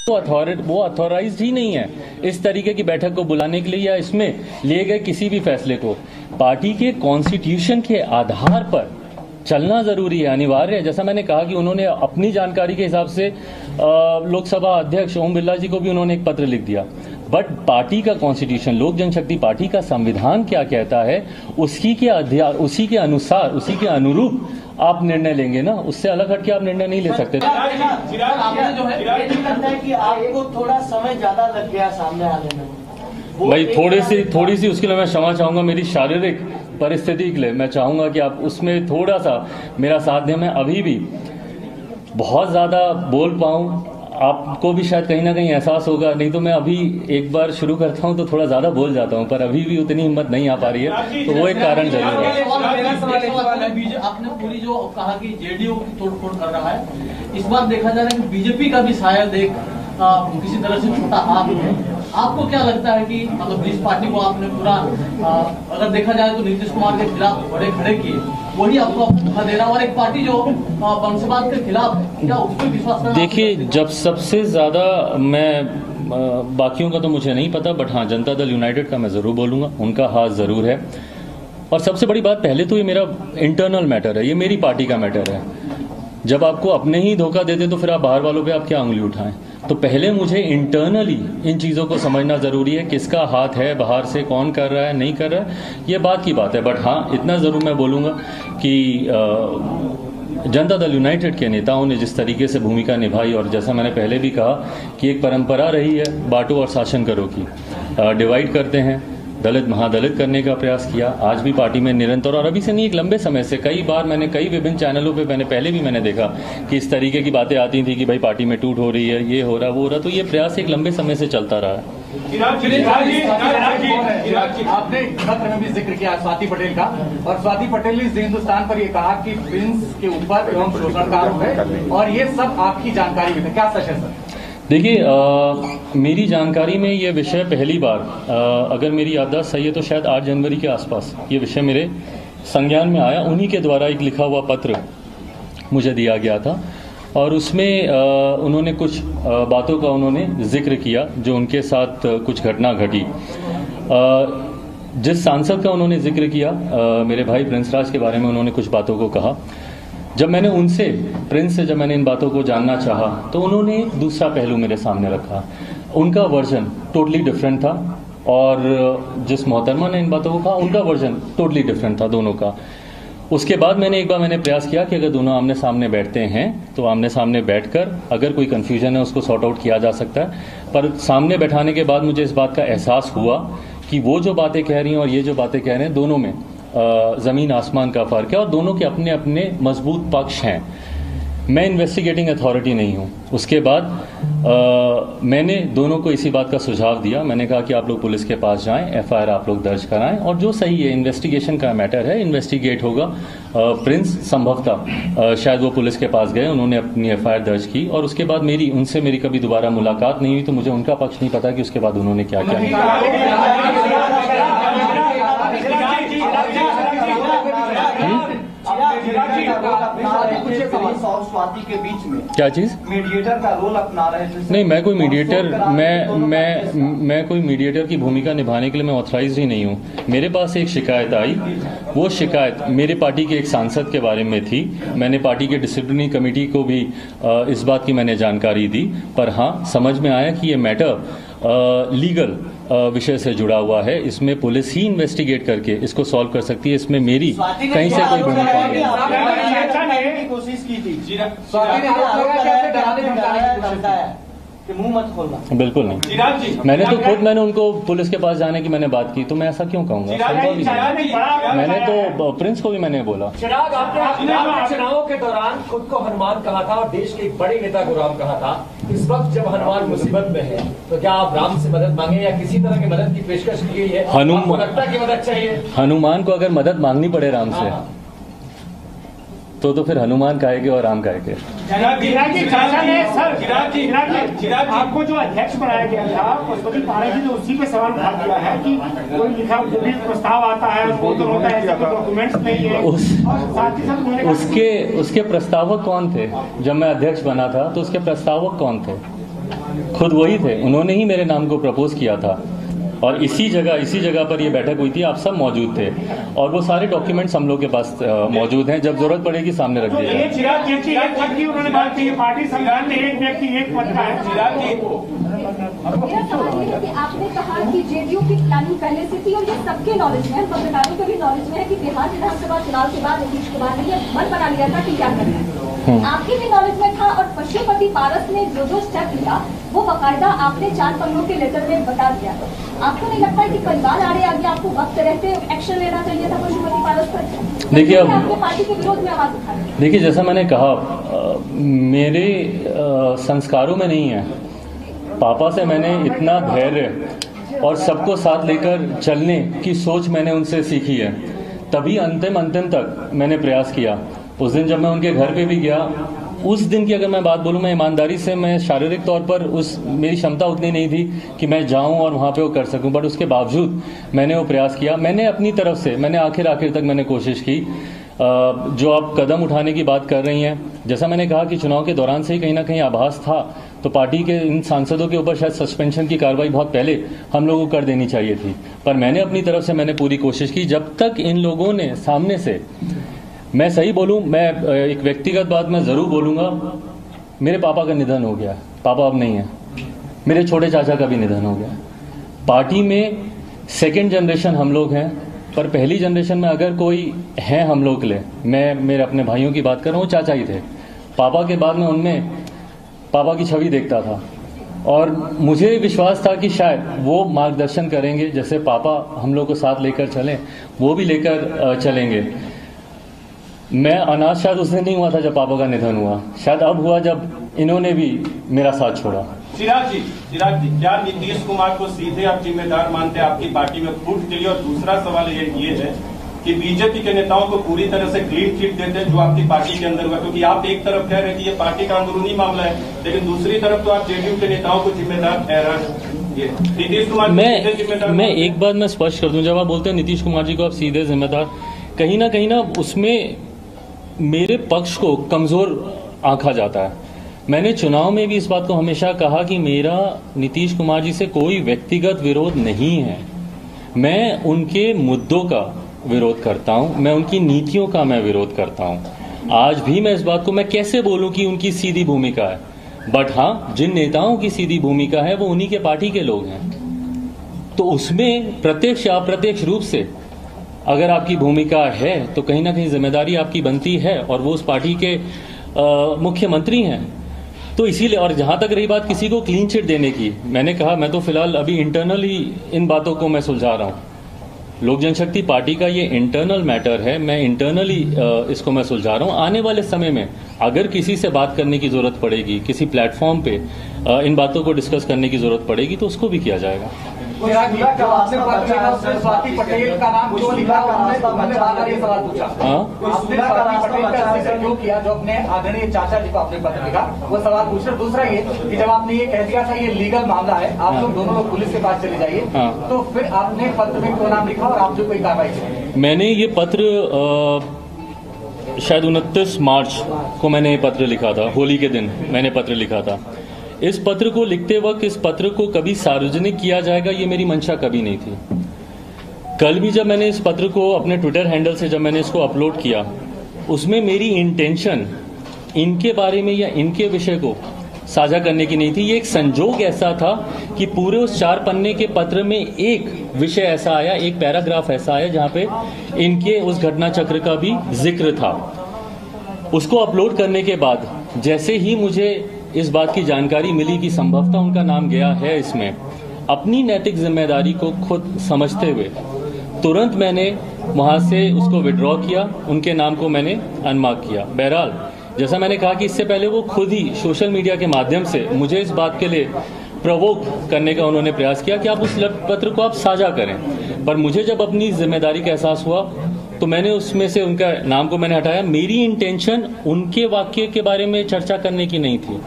वो अथॉराइज्ड ही नहीं है इस तरीके की बैठक को बुलाने के लिए या इसमें लिए गए किसी भी फैसले को। पार्टी के कॉन्स्टिट्यूशन के आधार पर चलना जरूरी है, अनिवार्य है। जैसा मैंने कहा कि उन्होंने अपनी जानकारी के हिसाब से लोकसभा अध्यक्ष ओम बिरला जी को भी उन्होंने एक पत्र लिख दिया, बट पार्टी का कॉन्स्टिट्यूशन, लोक जनशक्ति पार्टी का संविधान क्या कहता है उसी के अनुसार, उसी के अनुरूप आप निर्णय लेंगे ना, उससे अलग हटके आप निर्णय नहीं ले सकते। आपने जो है कि आपको थोड़ा समय ज्यादा लग गया सामने आने में, भाई थोड़ी सी उसके लिए मैं क्षमा चाहूंगा। मेरी शारीरिक परिस्थिति के लिए मैं चाहूंगा कि आप उसमें थोड़ा सा मेरा साथ दें। मैं अभी भी बहुत ज्यादा बोल पाऊं, आपको भी शायद कहीं ना कहीं एहसास होगा, नहीं तो मैं अभी एक बार शुरू करता हूं तो थोड़ा ज्यादा बोल जाता हूं, पर अभी भी उतनी हिम्मत नहीं आ पा रही है, तो वो एक कारण जरूर है। आपने पूरी जो कहा कि जेडीयू की तोड़फोड़ कर रहा है, इस बार देखा जा रहा है कि बीजेपी का भी शायद एक किसी तरह से छोटा हाथ है। आपको क्या लगता है कि मतलब जिस पार्टी को आपने पूरा अगर देखा जाए तो नीतीश कुमार के खिलाफ बड़े खड़े किए, वही आपको धोखा दे रहा है, और एक पार्टी जो वंशवाद के खिलाफ है, क्या उस पर विश्वास करना? देखिए, जब सबसे ज्यादा मैं बाकियों का तो मुझे नहीं पता, बट हाँ, जनता दल यूनाइटेड का मैं जरूर बोलूंगा, उनका हाथ जरूर है। और सबसे बड़ी बात, पहले तो ये मेरा इंटरनल मैटर है, ये मेरी पार्टी का मैटर है। जब आपको अपने ही धोखा देते तो फिर आप बाहर वालों पे आप क्या उंगली उठाएं? तो पहले मुझे इंटरनली इन चीज़ों को समझना ज़रूरी है, किसका हाथ है, बाहर से कौन कर रहा है, नहीं कर रहा है, ये बात की बात है। बट हाँ, इतना ज़रूर मैं बोलूँगा कि जनता दल यूनाइटेड के नेताओं ने जिस तरीके से भूमिका निभाई, और जैसा मैंने पहले भी कहा कि एक परंपरा रही है बांटो और शासन करो की, डिवाइड करते हैं, दलित महादलित करने का प्रयास किया, आज भी पार्टी में निरंतर, और अभी से नहीं, एक लंबे समय से कई बार मैंने कई विभिन्न चैनलों पे पहले भी मैंने देखा कि इस तरीके की बातें आती थी कि भाई पार्टी में टूट हो रही है, ये हो रहा वो हो रहा, तो ये प्रयास एक लंबे समय से चलता रहा है। आपने पत्र में भी जिक्र किया स्वाति पटेल का, और स्वाति पटेल ने हिंदुस्तान पर यह कहा कि प्रिंस के ऊपर एवं शोषण का आरोप है, और ये सब आपकी जानकारी में था, क्या सच है सर? देखिए, मेरी जानकारी में ये विषय पहली बार, अगर मेरी याददाश्त सही है तो शायद 8 जनवरी के आसपास ये विषय मेरे संज्ञान में आया। उन्हीं के द्वारा एक लिखा हुआ पत्र मुझे दिया गया था, और उसमें उन्होंने कुछ बातों का उन्होंने जिक्र किया जो उनके साथ कुछ घटना घटी। जिस सांसद का उन्होंने जिक्र किया, मेरे भाई प्रिंस राज के बारे में उन्होंने कुछ बातों को कहा। जब मैंने उनसे, प्रिंस से जब मैंने इन बातों को जानना चाहा, तो उन्होंने एक दूसरा पहलू मेरे सामने रखा। उनका वर्जन टोटली डिफरेंट था, और जिस मोहतरमा ने इन बातों को कहा, उनका वर्जन टोटली डिफरेंट था दोनों का। उसके बाद मैंने प्रयास किया कि अगर दोनों आमने सामने बैठते हैं तो आमने सामने बैठकर अगर कोई कन्फ्यूजन है उसको सॉर्ट आउट किया जा सकता है। पर सामने बैठाने के बाद मुझे इस बात का एहसास हुआ कि वो जो बातें कह रही हैं और ये जो बातें कह रहे हैं, दोनों में ज़मीन आसमान का फ़र्क है, और दोनों के अपने अपने मजबूत पक्ष हैं। मैं इन्वेस्टिगेटिंग अथॉरिटी नहीं हूँ। उसके बाद मैंने दोनों को इसी बात का सुझाव दिया। मैंने कहा कि आप लोग पुलिस के पास जाएं, एफआईआर आप लोग दर्ज कराएं, और जो सही है, इन्वेस्टिगेशन का मैटर है, इन्वेस्टिगेट होगा। प्रिंस संभवतः शायद वो पुलिस के पास गए, उन्होंने अपनी एफआईआर दर्ज की, और उसके बाद उनसे मेरी कभी दोबारा मुलाकात नहीं हुई, तो मुझे उनका पक्ष नहीं पता कि उसके बाद उन्होंने क्या किया। स्वाति के बीच में क्या चीज? मीडिएटर का रोल अपना रहे थे। नहीं, मैं कोई मीडिएटर, मैं कोई मीडिएटर की भूमिका निभाने के लिए मैं ऑथराइज ही नहीं हूँ। मेरे पास एक शिकायत आई, वो शिकायत मेरे पार्टी के एक सांसद के बारे में थी। मैंने पार्टी के डिसिप्लिनरी कमेटी को भी इस बात की मैंने जानकारी दी, पर हाँ, समझ में आया कि ये मैटर लीगल विषय से जुड़ा हुआ है। इसमें पुलिस ही इन्वेस्टिगेट करके इसको सॉल्व कर सकती है, इसमें मेरी कहीं से कोई भूमिका नहीं। कोशिश की थी, मुंह मत खोलना। बिल्कुल नहीं, मैंने उनको पुलिस के पास जाने की मैंने बात की, तो मैं ऐसा क्यों कहूँगा? मैंने तो प्रिंस को भी मैंने बोला। चिराग, आपने चुनावों के दौरान खुद को हनुमान कहा था और देश के एक बड़े नेता को राम कहा था। इस वक्त जब हनुमान मुसीबत में है, तो क्या आप राम से मदद मांगे या किसी तरह की मदद की पेशकश की गई है? आपको लगता है कि मदद चाहिए? हनुमान को अगर मदद मांगनी पड़े राम से, तो फिर हनुमान कहेंगे और राम कहेंगे। आपको जो अध्यक्ष बनाया गया था, पशुपति पारा जी ने उसी पे सवाल उठा दिया है कि कोई लिखा जो भी प्रस्ताव आता है वो तो होता है, ऐसे डॉक्यूमेंट्स नहीं है। साथ ही साथ उसके प्रस्तावक कौन थे? जब मैं अध्यक्ष बना था तो उसके प्रस्तावक कौन थे? खुद वही थे, उन्होंने ही मेरे नाम को प्रपोज किया था और इसी जगह पर ये बैठक हुई थी, आप सब मौजूद थे और वो सारे डॉक्यूमेंट्स हम लोग के पास मौजूद हैं, जब जरूरत पड़ेगी सामने रख दिया जाएगा। चिराग जी एक पद की उन्होंने बात की, पार्टी संविधान में एक व्यक्ति एक पद का है। चिराग जी मेरा सवाल ये है कि आपने कहा कि जेडीयू की प्लानिंग पहले से थी और ये सबके नॉलेज में है, पत्रकारों के भी नॉलेज में है कि बिहार विधानसभा चुनाव के बाद नीतीश कुमार ने ये मन बना लिया था कि क्या करना है, आपके भी नॉलेज में था। और पशुपति पारस ने जो स्टेप लिया वो बाकायदा आपने 4 पन्नों के लेटर में बता दिया। आपको नहीं लगता है कि परिवार आड़े आगे आपको वक्त रहते एक्शन लेना चाहिए था पशुपति पारस पर? देखिए, अब आपके पार्टी के विरोध में आवाज उठा रहे हैं। देखिए, जैसा मैंने कहा, मेरे संस्कारों में नहीं है। पापा से मैंने इतना धैर्य और सबको साथ लेकर चलने की सोच मैंने उनसे सीखी है, तभी अंतिम तक मैंने प्रयास किया। उस दिन जब मैं उनके घर पे भी गया, उस दिन की अगर मैं बात बोलूँ, मैं ईमानदारी से, मैं शारीरिक तौर पर मेरी क्षमता उतनी नहीं थी कि मैं जाऊं और वहाँ पे वो कर सकूं, बट उसके बावजूद मैंने वो प्रयास किया। मैंने अपनी तरफ से मैंने आखिर तक मैंने कोशिश की। जो आप कदम उठाने की बात कर रही हैं, जैसा मैंने कहा कि चुनाव के दौरान से ही कहीं ना कहीं आभास था, तो पार्टी के इन सांसदों के ऊपर शायद सस्पेंशन की कार्रवाई बहुत पहले हम लोगों को कर देनी चाहिए थी, पर मैंने अपनी तरफ से मैंने पूरी कोशिश की। जब तक इन लोगों ने सामने से, मैं सही बोलूं, मैं एक व्यक्तिगत बात मैं जरूर बोलूंगा, मेरे पापा का निधन हो गया, पापा अब नहीं है, मेरे छोटे चाचा का भी निधन हो गया। पार्टी में सेकंड जनरेशन हम लोग हैं, पर पहली जनरेशन में अगर कोई है हम लोग के लिए, मैं मेरे अपने भाइयों की बात कर रहा हूँ, चाचा ही थे। पापा के बाद में उनमें पापा की छवि देखता था और मुझे विश्वास था कि शायद वो मार्गदर्शन करेंगे, जैसे पापा हम लोग को साथ लेकर चलें, वो भी लेकर चलेंगे। मैं अनाथ शायद उस दिन नहीं हुआ था जब पापा का निधन हुआ, शायद अब हुआ जब इन्होंने भी मेरा साथ छोड़ा। चिराग जी, क्या नीतीश कुमार को सीधे आप जिम्मेदार मानते हैं आपकी पार्टी में फूट के लिए? और दूसरा सवाल ये है कि बीजेपी के नेताओं को पूरी तरह से क्लीन चिट देते हैं जो आपकी पार्टी के अंदर हुआ, क्योंकि आप एक तरफ कह रहे हैं कि ये पार्टी का अंदरूनी मामला है, लेकिन दूसरी तरफ तो आप जेडीयू के नेताओं को जिम्मेदार ठहरा नीतीश कुमार। मैं एक बात मैं स्पष्ट कर दूं, जब आप बोलते हैं नीतीश कुमार जी को आप सीधे जिम्मेदार, कहीं ना उसमें मेरे पक्ष को कमजोर आंका जाता है। मैंने चुनाव में भी इस बात को हमेशा कहा कि मेरा नीतीश कुमार जी से कोई व्यक्तिगत विरोध नहीं है, मैं उनके मुद्दों का विरोध करता हूं, मैं उनकी नीतियों का मैं विरोध करता हूं। आज भी मैं इस बात को मैं कैसे बोलूं कि उनकी सीधी भूमिका है, बट हाँ, जिन नेताओं की सीधी भूमिका है वो उन्हीं के पार्टी के लोग हैं, तो उसमें प्रत्यक्ष या अप्रत्यक्ष रूप से अगर आपकी भूमिका है तो कहीं ना कहीं जिम्मेदारी आपकी बनती है, और वो उस पार्टी के मुख्यमंत्री हैं। तो इसीलिए, और जहां तक रही बात किसी को क्लीन चिट देने की, मैंने कहा मैं तो फिलहाल अभी इंटरनली इन बातों को मैं सुलझा रहा हूं। लोक जनशक्ति पार्टी का ये इंटरनल मैटर है, मैं इंटरनली इसको मैं सुलझा रहा हूं। आने वाले समय में अगर किसी से बात करने की जरूरत पड़ेगी, किसी प्लेटफॉर्म पे इन बातों को डिस्कस करने की जरूरत पड़ेगी, तो उसको भी किया जाएगा। स्वाति पटेल का नाम क्यों लिखा, उन्होंने बार-बार ये सवाल पूछा। आपने स्वाति पटेल का जिक्र क्यों किया, जो अपने आदरणीय चाचा जी को आपने पत्र लिखा, वो सवाल पूछ रहे। दूसरा ये कि जब आपने ये कह दिया था ये लीगल मामला है, आप लोग दोनों लोग पुलिस के पास चले जाइए, तो फिर आपने पत्र में क्यों नाम लिखा और आपने कोई कार्रवाई की? मैंने ये पत्र शायद 29 मार्च को मैंने ये पत्र लिखा था, होली के दिन मैंने पत्र लिखा था। इस पत्र को लिखते वक्त इस पत्र को कभी सार्वजनिक किया जाएगा ये मेरी मंशा कभी नहीं थी। कल भी जब मैंने इस पत्र को अपने ट्विटर हैंडल से जब मैंने इसको अपलोड किया, उसमें मेरी इंटेंशन इनके बारे में या इनके विषय को साझा करने की नहीं थी। ये एक संजोग ऐसा था कि पूरे उस 4 पन्ने के पत्र में एक विषय ऐसा आया, एक पैराग्राफ ऐसा आया जहां पे इनके उस घटना चक्र का भी जिक्र था। उसको अपलोड करने के बाद जैसे ही मुझे इस बात की जानकारी मिली कि संभवतः उनका नाम गया है इसमें, अपनी नैतिक जिम्मेदारी को खुद समझते हुए तुरंत मैंने वहां से उसको विड्रॉ किया, उनके नाम को मैंने अनमार्क किया। बहरहाल, जैसा मैंने कहा कि इससे पहले वो खुद ही सोशल मीडिया के माध्यम से मुझे इस बात के लिए प्रवोक करने का उन्होंने प्रयास किया कि आप उस पत्र को आप साझा करें, पर मुझे जब अपनी जिम्मेदारी का एहसास हुआ तो मैंने उसमें से उनका नाम को मैंने हटाया। मेरी इंटेंशन उनके वाक्य के बारे में चर्चा करने की नहीं थी।